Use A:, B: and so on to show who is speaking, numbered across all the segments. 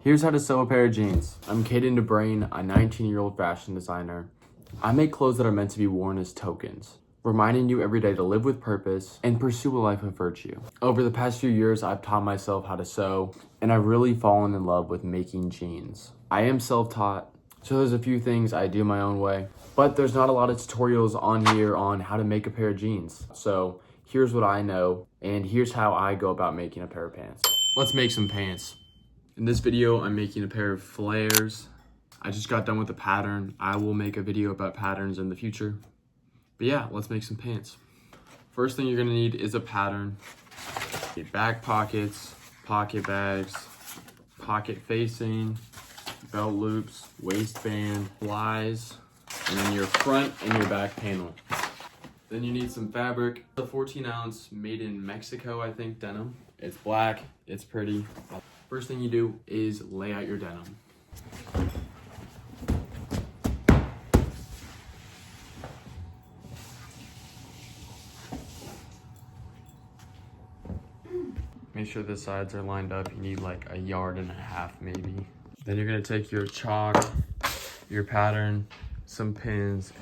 A: Here's how to sew a pair of jeans. I'm Caden DeBrain, a 19-year-old fashion designer. I make clothes that are meant to be worn as tokens, reminding you every day to live with purpose and pursue a life of virtue. Over the past few years, I've taught myself how to sew, and I've really fallen in love with making jeans. I am self-taught, so there's a few things I do my own way, but there's not a lot of tutorials on here on how to make a pair of jeans. So here's what I know, and here's how I go about making a pair of pants. Let's make some pants. In this video, I'm making a pair of flares. I just got done with the pattern. I will make a video about patterns in the future. But yeah, let's make some pants. First thing you're gonna need is a pattern. Your back pockets, pocket bags, pocket facing, belt loops, waistband, flies, and then your front and your back panel. Then you need some fabric. A 14-ounce made in Mexico, I think, denim. It's black, it's pretty. First thing you do is lay out your denim. Make sure the sides are lined up. You need like 1.5 yards maybe. Then you're gonna take your chalk, your pattern, some pins,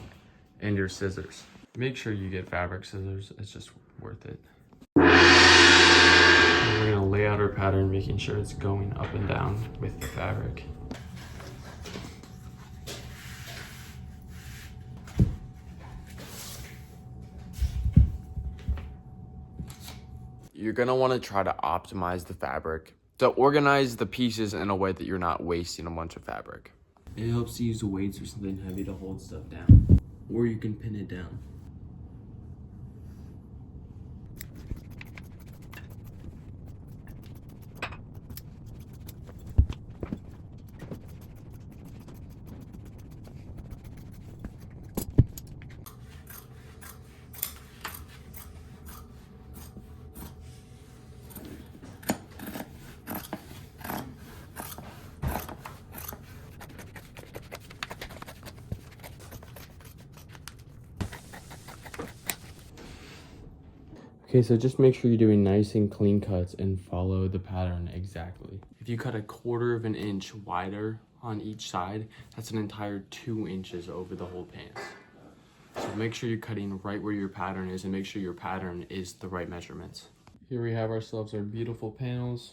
A: and your scissors. Make sure you get fabric scissors, it's just worth it. And we're gonna lay out our pattern, making sure it's going up and down with the fabric. You're gonna wanna try to optimize the fabric. So organize the pieces in a way that you're not wasting a bunch of fabric. It helps to use weights or something heavy to hold stuff down. Or you can pin it down. Okay, so just make sure you're doing nice and clean cuts and follow the pattern exactly. If you cut 1/4 inch wider on each side, that's an entire 2 inches over the whole pants. So make sure you're cutting right where your pattern is and make sure your pattern is the right measurements. Here we have ourselves our beautiful panels.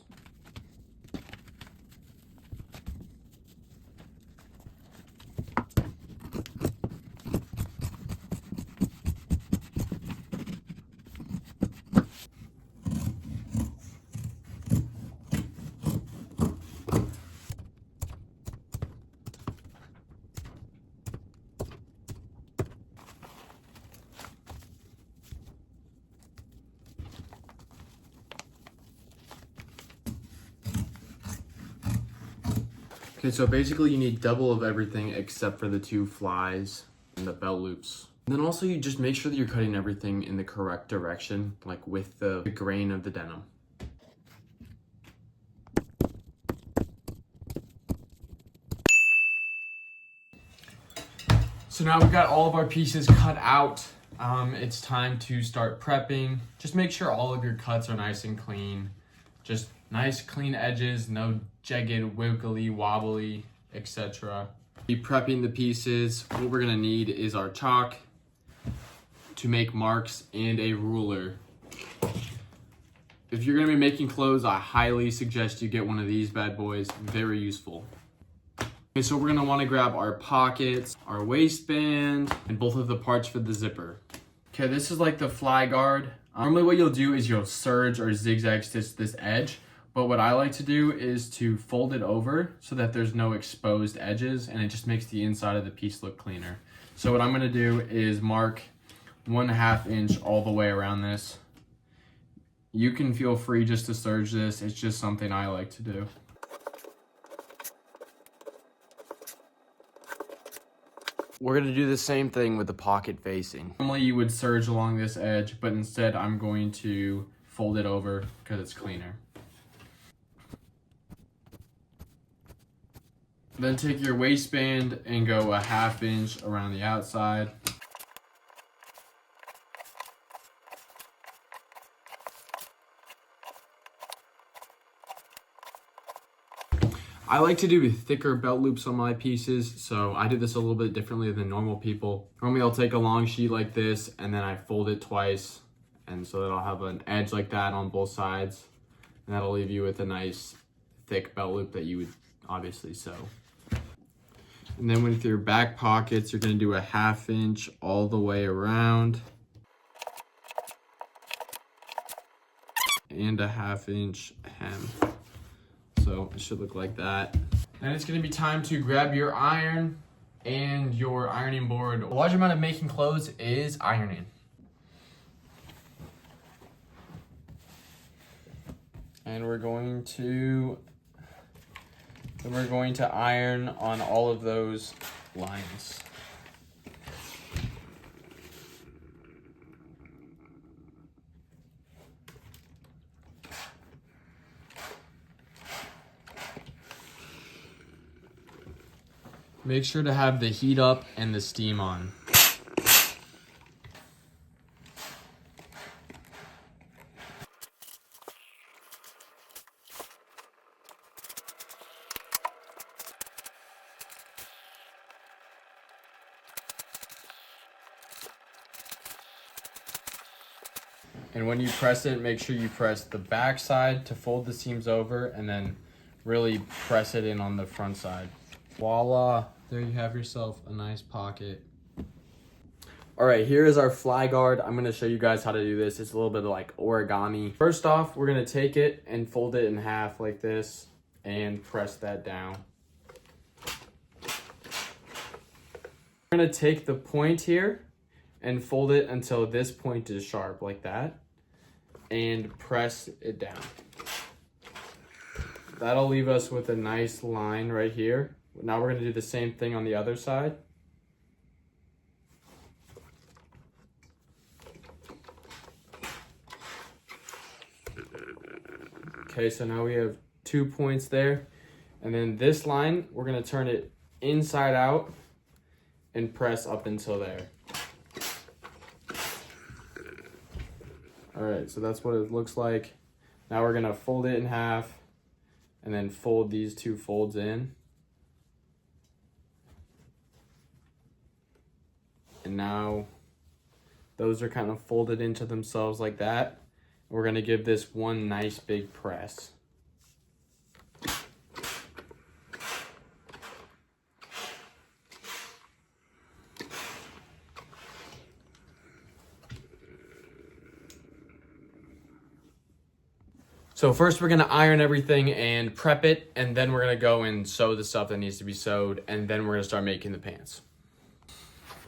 A: Okay, so basically you need double of everything except for the 2 flies and the belt loops. And then also you just make sure that you're cutting everything in the correct direction, like with the grain of the denim. So now we've got all of our pieces cut out. It's time to start prepping. Just make sure all of your cuts are nice and clean. Just nice clean edges, no jagged, wiggly, wobbly, etc. Be prepping the pieces. What we're gonna need is our chalk to make marks and a ruler. If you're gonna be making clothes, I highly suggest you get one of these bad boys, very useful. Okay, so we're gonna wanna grab our pockets, our waistband, and both of the parts for the zipper. Okay, this is like the fly guard. Normally what you'll do is you'll serge or zigzag stitch this edge, but what I like to do is to fold it over so that there's no exposed edges and it just makes the inside of the piece look cleaner. So what I'm gonna do is mark 1/2 inch all the way around this. You can feel free just to serge this, it's just something I like to do. We're gonna do the same thing with the pocket facing. Normally you would serge along this edge, but instead I'm going to fold it over because it's cleaner. Then take your waistband and go 1/2 inch around the outside. I like to do thicker belt loops on my pieces, so I do this a little bit differently than normal people. Normally I'll take a long sheet like this and then I fold it twice, and so that I'll have an edge like that on both sides, and that'll leave you with a nice thick belt loop that you would obviously sew. And then with your back pockets, you're gonna do a 1/2 inch all the way around and a 1/2 inch hem. So it should look like that. And it's gonna be time to grab your iron and your ironing board. A large amount of making clothes is ironing. And we're going to iron on all of those lines. Make sure to have the heat up and the steam on. And when you press it, make sure you press the back side to fold the seams over, and then really press it in on the front side. Voila, there you have yourself a nice pocket. All right, here is our fly guard. I'm gonna show you guys how to do this. It's a little bit like origami. First off, we're gonna take it and fold it in half like this and press that down. We're gonna take the point here and fold it until this point is sharp like that and press it down. That'll leave us with a nice line right here. Now we're gonna do the same thing on the other side. Okay, so now we have 2 points there. And then this line, we're gonna turn it inside out and press up until there. All right, so that's what it looks like. Now we're gonna fold it in half and then fold these 2 folds in. And now those are kind of folded into themselves like that. We're gonna give this one nice big press. So first we're gonna iron everything and prep it, and then we're gonna go and sew the stuff that needs to be sewed, and then we're gonna start making the pants.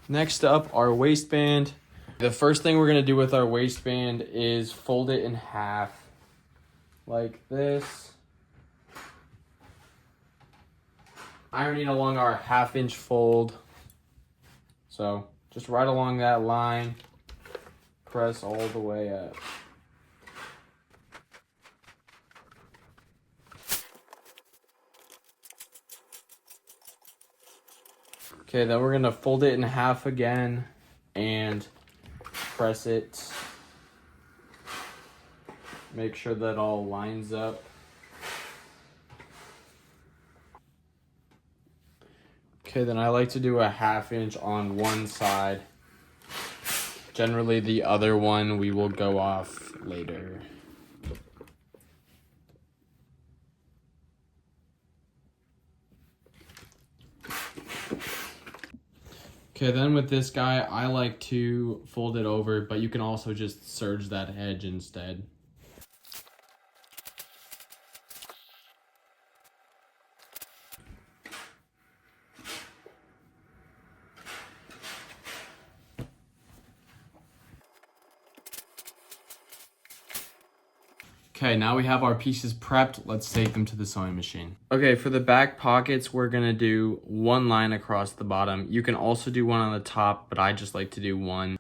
A: Next up, our waistband. The first thing we're gonna do with our waistband is fold it in half like this. Ironing along our 1/2 inch fold. So just right along that line, press all the way up. Okay, then we're gonna fold it in half again and press it. Make sure that all lines up. Okay, then I like to do a 1/2 inch on one side. Generally the other one we will go off later. Okay, then with this guy, I like to fold it over, but you can also just serge that edge instead. Okay, now we have our pieces prepped. Let's take them to the sewing machine. Okay, for the back pockets, we're gonna do one line across the bottom. You can also do one on the top, but I just like to do one.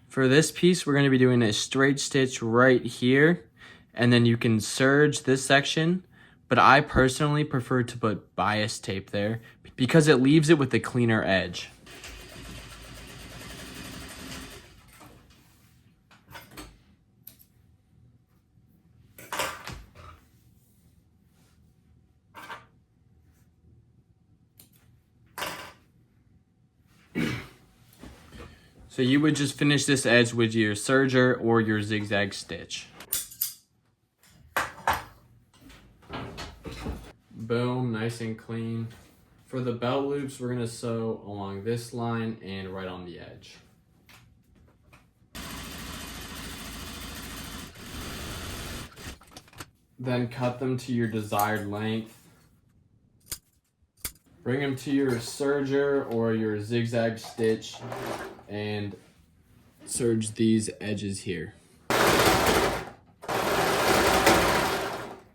A: For this piece, we're gonna be doing a straight stitch right here, and then you can serge this section, but I personally prefer to put bias tape there because it leaves it with a cleaner edge. So you would just finish this edge with your serger or your zigzag stitch. Boom, nice and clean. For the belt loops, we're gonna sew along this line and right on the edge. Then cut them to your desired length. Bring them to your serger or your zigzag stitch and serge these edges here.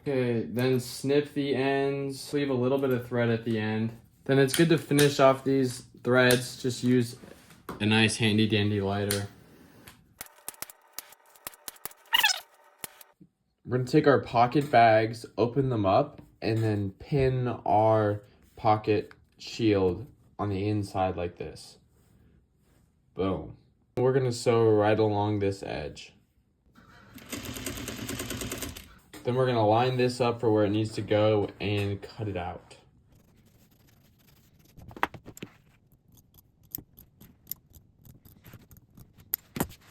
A: Okay, then snip the ends, leave a little bit of thread at the end. Then it's good to finish off these threads. Just use a nice handy dandy lighter. We're gonna take our pocket bags, open them up, and then pin our pocket shield on the inside like this. Boom. We're gonna sew right along this edge. Then we're gonna line this up for where it needs to go and cut it out.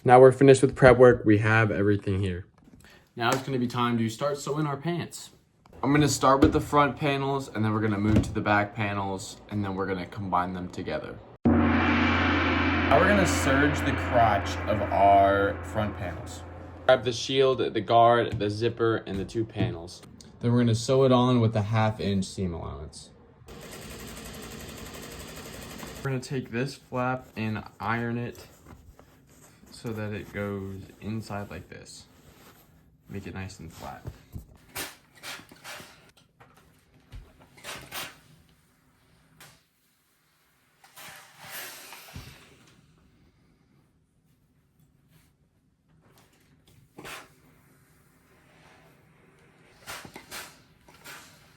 A: Now we're finished with prep work. We have everything here. Now it's gonna be time to start sewing our pants. I'm gonna start with the front panels and then we're gonna move to the back panels and then we're gonna combine them together. Now we're gonna serge the crotch of our front panels. Grab the shield, the guard, the zipper, and the two panels. Then we're gonna sew it on with a 1/2 inch seam allowance. We're gonna take this flap and iron it so that it goes inside like this. Make it nice and flat.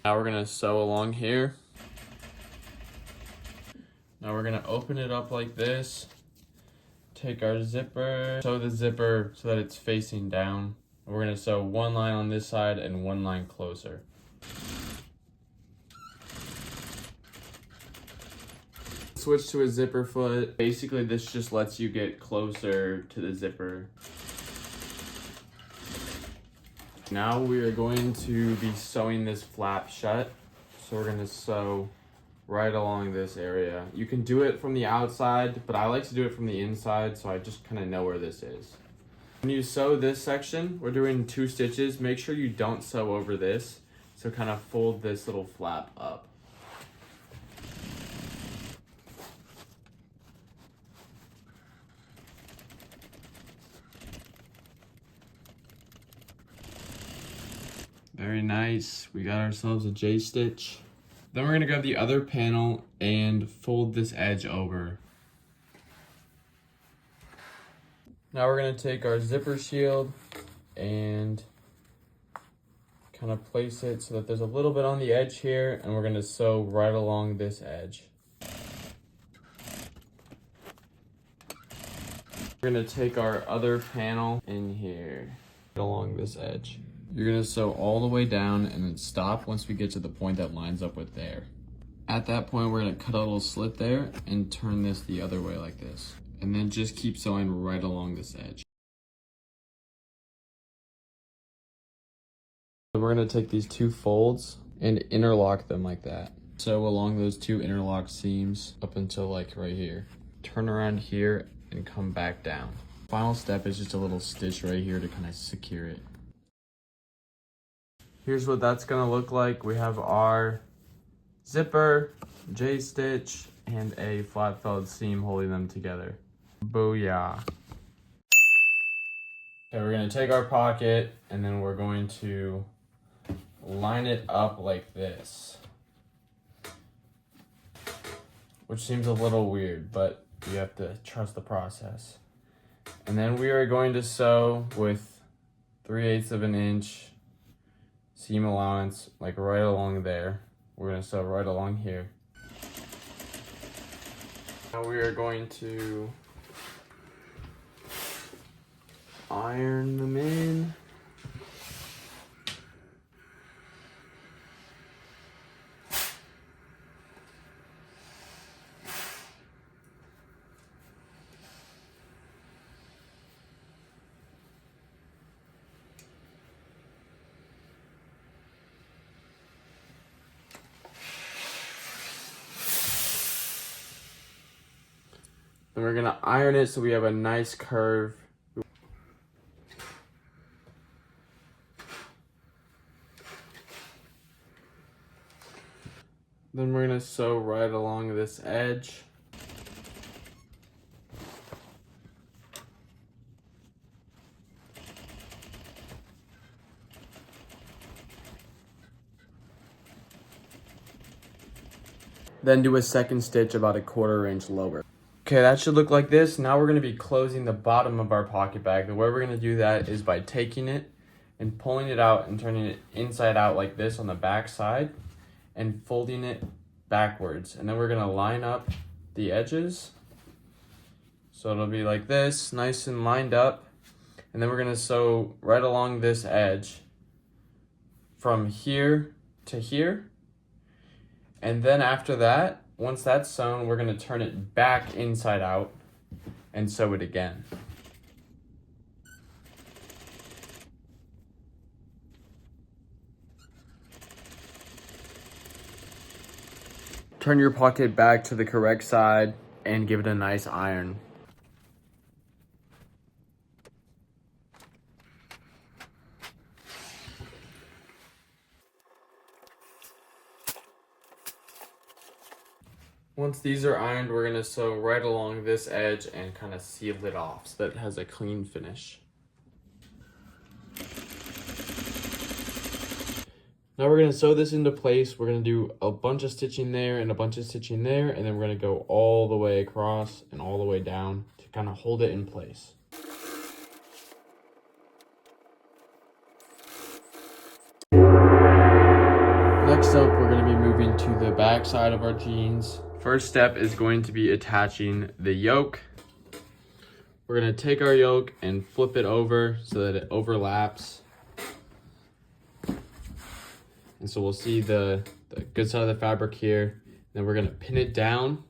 A: Now we're gonna sew along here. Now we're gonna open it up like this. Take our zipper, sew the zipper so that it's facing down. We're gonna sew one line on this side and one line closer. Switch to a zipper foot. Basically, this just lets you get closer to the zipper. Now we are going to be sewing this flap shut. So we're gonna sew right along this area. You can do it from the outside, but I like to do it from the inside, so I just kind of know where this is. When you sew this section, we're doing 2 stitches. Make sure you don't sew over this. So kind of fold this little flap up. Very nice. We got ourselves a J-stitch. Then we're gonna grab the other panel and fold this edge over. Now we're gonna take our zipper shield and kind of place it so that there's a little bit on the edge here, and we're gonna sew right along this edge. We're gonna take our other panel in here along this edge. You're gonna sew all the way down and then stop once we get to the point that lines up with there. At that point, we're gonna cut a little slit there and turn this the other way like this. And then just keep sewing right along this edge. We're gonna take these 2 folds and interlock them like that. Sew along those 2 interlocked seams up until like right here. Turn around here and come back down. Final step is just a little stitch right here to kind of secure it. Here's what that's gonna look like. We have our zipper, J-stitch, and a flat felled seam holding them together. Booyah. Okay, we're gonna take our pocket and then we're going to line it up like this. Which seems a little weird, but you have to trust the process. And then we are going to sew with 3/8 of an inch seam allowance, like right along there. We're gonna sew right along here. Now we are going to iron them in. And we're gonna iron it so we have a nice curve. Then we're gonna sew right along this edge. Then do a second stitch about a 1/4 inch lower. Okay, that should look like this. Now we're gonna be closing the bottom of our pocket bag. The way we're gonna do that is by taking it and pulling it out and turning it inside out like this on the back side and folding it backwards. And then we're gonna line up the edges. So it'll be like this, nice and lined up. And then we're gonna sew right along this edge from here to here. And then after that, once that's sewn, we're gonna turn it back inside out and sew it again. Turn your pocket back to the correct side and give it a nice iron. Once these are ironed, we're gonna sew right along this edge and kind of seal it off so that it has a clean finish. Now we're gonna sew this into place. We're gonna do a bunch of stitching there and a bunch of stitching there, and then we're gonna go all the way across and all the way down to kind of hold it in place. Next up, we're gonna be moving to the back side of our jeans. First step is going to be attaching the yoke. We're gonna take our yoke and flip it over so that it overlaps. And so we'll see the good side of the fabric here. Then we're gonna pin it down.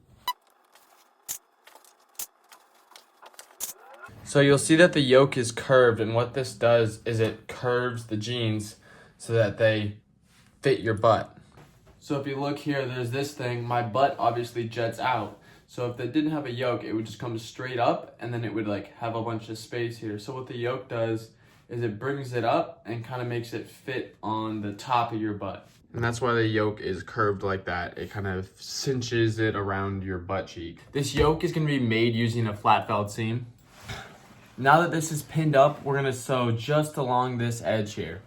A: So you'll see that the yoke is curved, and what this does is it curves the jeans so that they fit your butt. So if you look here, there's this thing. My butt obviously jets out. So if it didn't have a yoke, it would just come straight up, and then it would like have a bunch of space here. So what the yoke does is it brings it up and kind of makes it fit on the top of your butt. And that's why the yoke is curved like that. It kind of cinches it around your butt cheek. This yoke is gonna be made using a flat felt seam. Now that this is pinned up, we're gonna sew just along this edge here.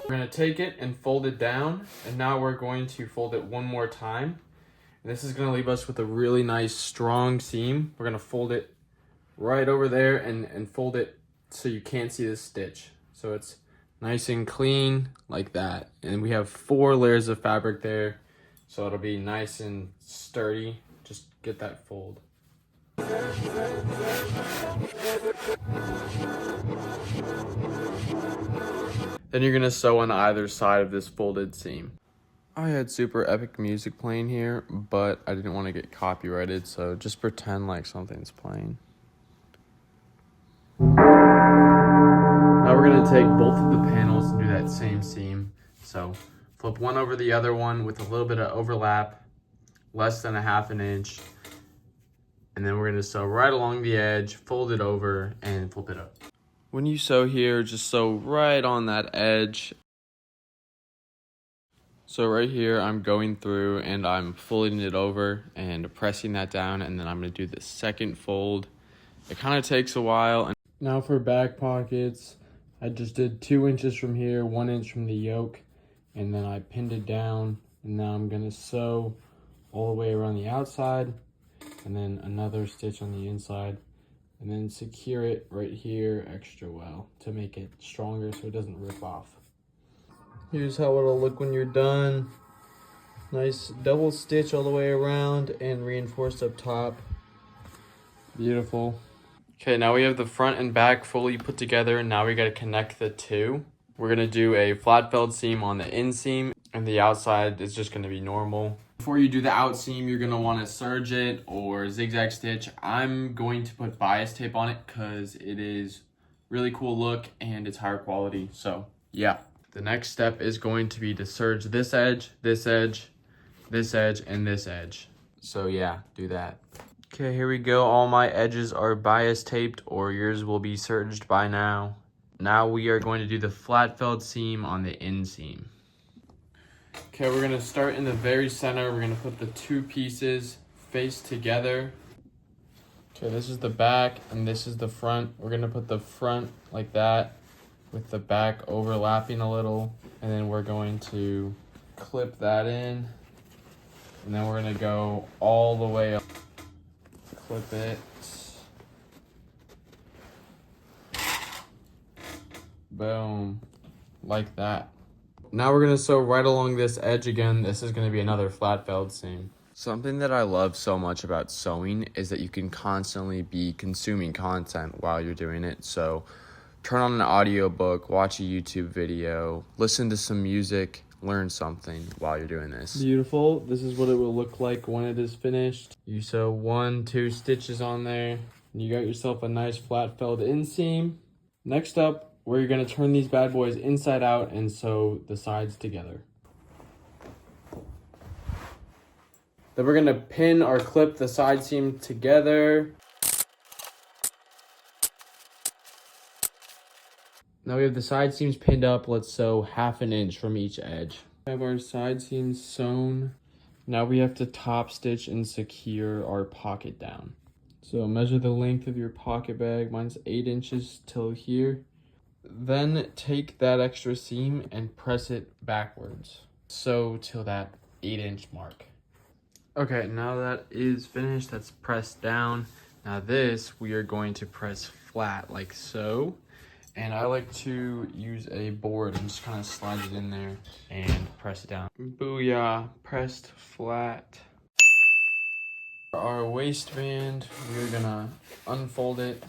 A: We're gonna take it and fold it down, and now we're going to fold it one more time. And this is gonna leave us with a really nice strong seam. We're gonna fold it right over there and fold it so you can't see the stitch. So it's nice and clean like that. And we have 4 layers of fabric there, so it'll be nice and sturdy. Just get that fold. Then you're gonna sew on either side of this folded seam. I had super epic music playing here, but I didn't want to get copyrighted, so just pretend like something's playing. Now we're gonna take both of the panels and do that same seam. So flip one over the other one with a little bit of overlap, less than 1/2 inch. And then we're gonna sew right along the edge, fold it over, and flip it up. When you sew here, just sew right on that edge. So right here, I'm going through and I'm folding it over and pressing that down, and then I'm gonna do the second fold. It kind of takes a while. Now for back pockets, I just did 2 inches from here, 1 inch from the yoke, and then I pinned it down, and now I'm gonna sew all the way around the outside, and then another stitch on the inside, and then secure it right here extra well to make it stronger so it doesn't rip off. Here's how it'll look when you're done. Nice double stitch all the way around and reinforced up top. Beautiful. Okay, now we have the front and back fully put together. Now we gotta connect the two. We're gonna do a flat felt seam on the inseam, and the outside is just gonna be normal. Before you do the out seam, you're gonna wanna serge it or zigzag stitch. I'm going to put bias tape on it because it is really cool look and it's higher quality, so yeah. The next step is going to be to serge this edge, this edge, this edge, and this edge. So yeah, do that. Okay, here we go. All my edges are bias taped, or yours will be serged by now. Now we are going to do the flat felled seam on the inseam. Okay, we're gonna start in the very center. We're gonna put the two pieces face together. Okay, this is the back and this is the front. We're gonna put the front like that with the back overlapping a little. And then we're going to clip that in. And then we're gonna go all the way up. Clip it. Boom, like that. Now we're gonna sew right along this edge again. This is gonna be another flat felled seam. Something that I love so much about sewing is that you can constantly be consuming content while you're doing it. So turn on an audiobook, watch a YouTube video, listen to some music, learn something while you're doing this. Beautiful. This is what it will look like when it is finished. You sew 1-2 stitches on there, and you got yourself a nice flat felled inseam. Next up, we're gonna turn these bad boys inside out and sew the sides together. Then we're gonna pin or clip the side seam together. Now we have the side seams pinned up. Let's sew 1/2 inch from each edge. We have our side seams sewn. Now we have to top stitch and secure our pocket down. So measure the length of your pocket bag. Mine's 8 inches till here. Then take that extra seam and press it backwards. Sew till that 8-inch mark. Okay, now that is finished, that's pressed down. Now this, we are going to press flat like so. And I like to use a board and just kind of slide it in there and press it down. Booyah, pressed flat. For our waistband, we're gonna unfold it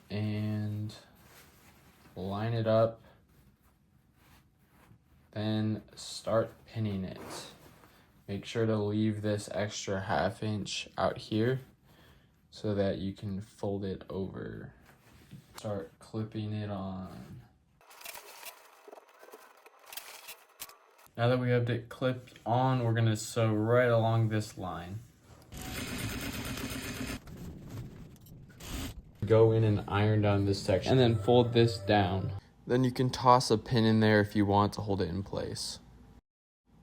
A: and line it up. Then start pinning it. Make sure to leave this extra 1/2 inch out here so that you can fold it over. Start clipping it on. Now that we have it clipped on, we're gonna sew right along this line. Go in and iron down this section and then fold this down. Then you can toss a pin in there if you want to hold it in place.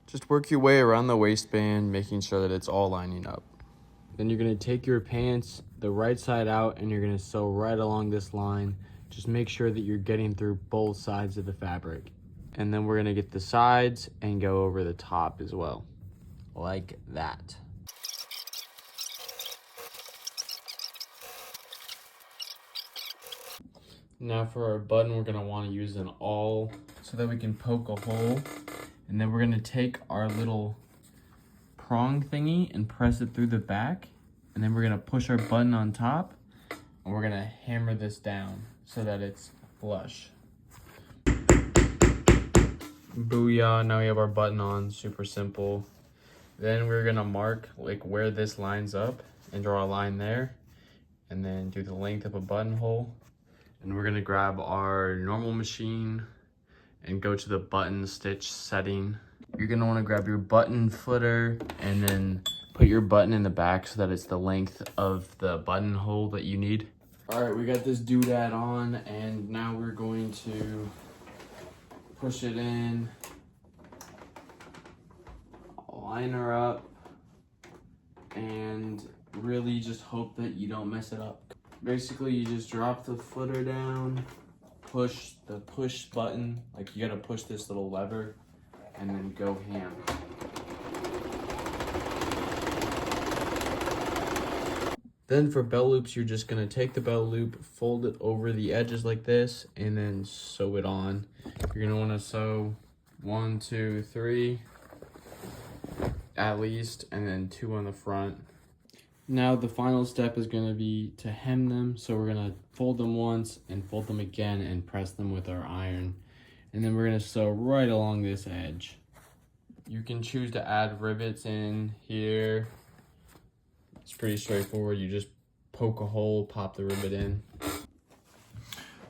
A: Just work your way around the waistband, making sure that it's all lining up. Then you're gonna take your pants the right side out and you're gonna sew right along this line. Just make sure that you're getting through both sides of the fabric. And then we're gonna get the sides and go over the top as well, like that. Now for our button, we're gonna wanna use an awl so that we can poke a hole. And then we're gonna take our little prong thingy and press it through the back. And then we're gonna push our button on top and we're gonna hammer this down so that it's flush. Booyah, now we have our button on, super simple. Then we're gonna mark like where this lines up and draw a line there. And then do the length of a buttonhole. And we're gonna grab our normal machine and go to the button stitch setting. You're gonna wanna grab your button footer and then put your button in the back so that it's the length of the buttonhole that you need. All right, we got this doodad on and now we're going to push it in, line her up, and really just hope that you don't mess it up. Basically, you just drop the footer down, push the push button, like you gotta push this little lever, and then go ham. Then for belt loops, you're just gonna take the belt loop, fold it over the edges like this, and then sew it on. You're gonna wanna sew 1, 2, 3, at least, and then 2 on the front. Now the final step is gonna be to hem them. So we're gonna fold them once and fold them again and press them with our iron. And then we're gonna sew right along this edge. You can choose to add rivets in here. It's pretty straightforward. You just poke a hole, pop the rivet in.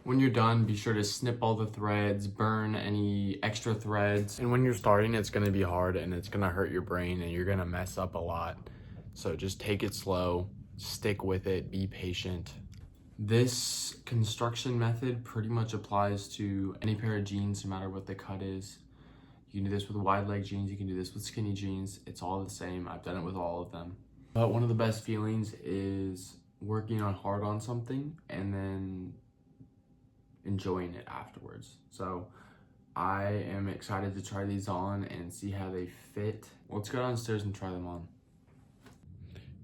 A: When you're done, be sure to snip all the threads, burn any extra threads. And when you're starting, it's gonna be hard and it's gonna hurt your brain and you're gonna mess up a lot. So just take it slow, stick with it, be patient. This construction method pretty much applies to any pair of jeans, no matter what the cut is. You can do this with wide leg jeans, you can do this with skinny jeans. It's all the same. I've done it with all of them. But one of the best feelings is working hard on something and then enjoying it afterwards. So I am excited to try these on and see how they fit. Let's go downstairs and try them on.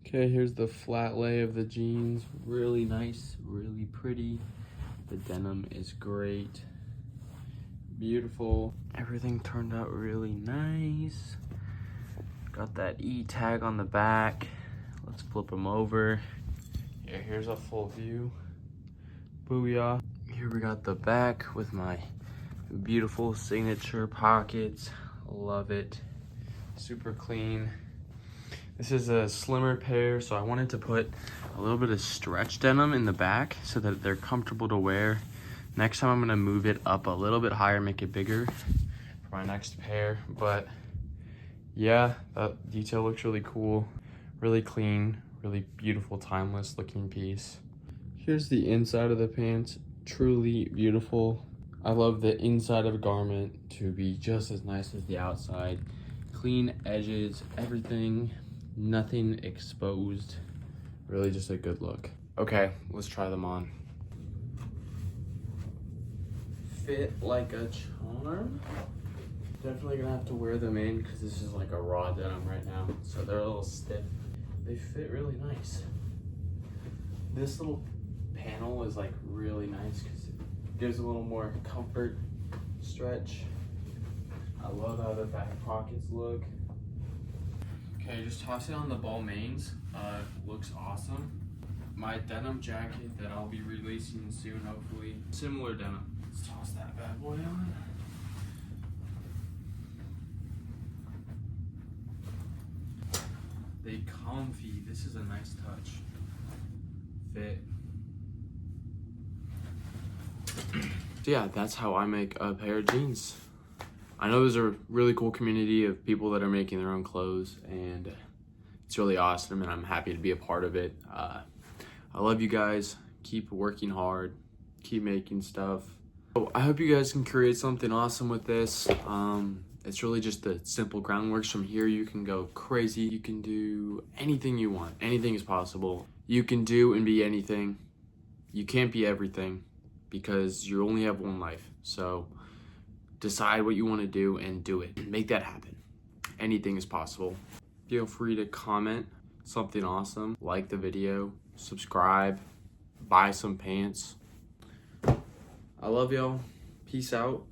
A: Okay, here's the flat lay of the jeans. Really nice, really pretty. The denim is great. Beautiful. Everything turned out really nice. Got that E tag on the back. Let's flip them over. Yeah, here's a full view. Booyah. Here we got the back with my beautiful signature pockets. Love it. Super clean. This is a slimmer pair, so I wanted to put a little bit of stretch denim in the back so that they're comfortable to wear. Next time I'm gonna move it up a little bit higher, make it bigger for my next pair. But yeah, that detail looks really cool, really clean, really beautiful, timeless looking piece. Here's the inside of the pants, truly beautiful. I love the inside of a garment to be just as nice as the outside. Clean edges, everything. Nothing exposed. Really just a good look. Okay, let's try them on. Fit like a charm. Definitely gonna have to wear them in because this is like a raw denim right now. So they're a little stiff. They fit really nice. This little panel is like really nice because it gives a little more comfort stretch. I love how the back pockets look. Okay, just toss it on the Balmains. Looks awesome. My denim jacket that I'll be releasing soon, hopefully. Similar denim. Let's toss that bad boy on. They comfy. This is a nice touch. Fit. So yeah, that's how I make a pair of jeans. I know there's a really cool community of people that are making their own clothes, and it's really awesome, and I'm happy to be a part of it. I love you guys. Keep working hard. Keep making stuff. So I hope you guys can create something awesome with this. It's really just the simple groundwork. From here, you can go crazy. You can do anything you want. Anything is possible. You can do and be anything. You can't be everything because you only have one life. So decide what you want to do and do it. Make that happen. Anything is possible. Feel free to comment something awesome. Like the video. Subscribe. Buy some pants. I love y'all. Peace out.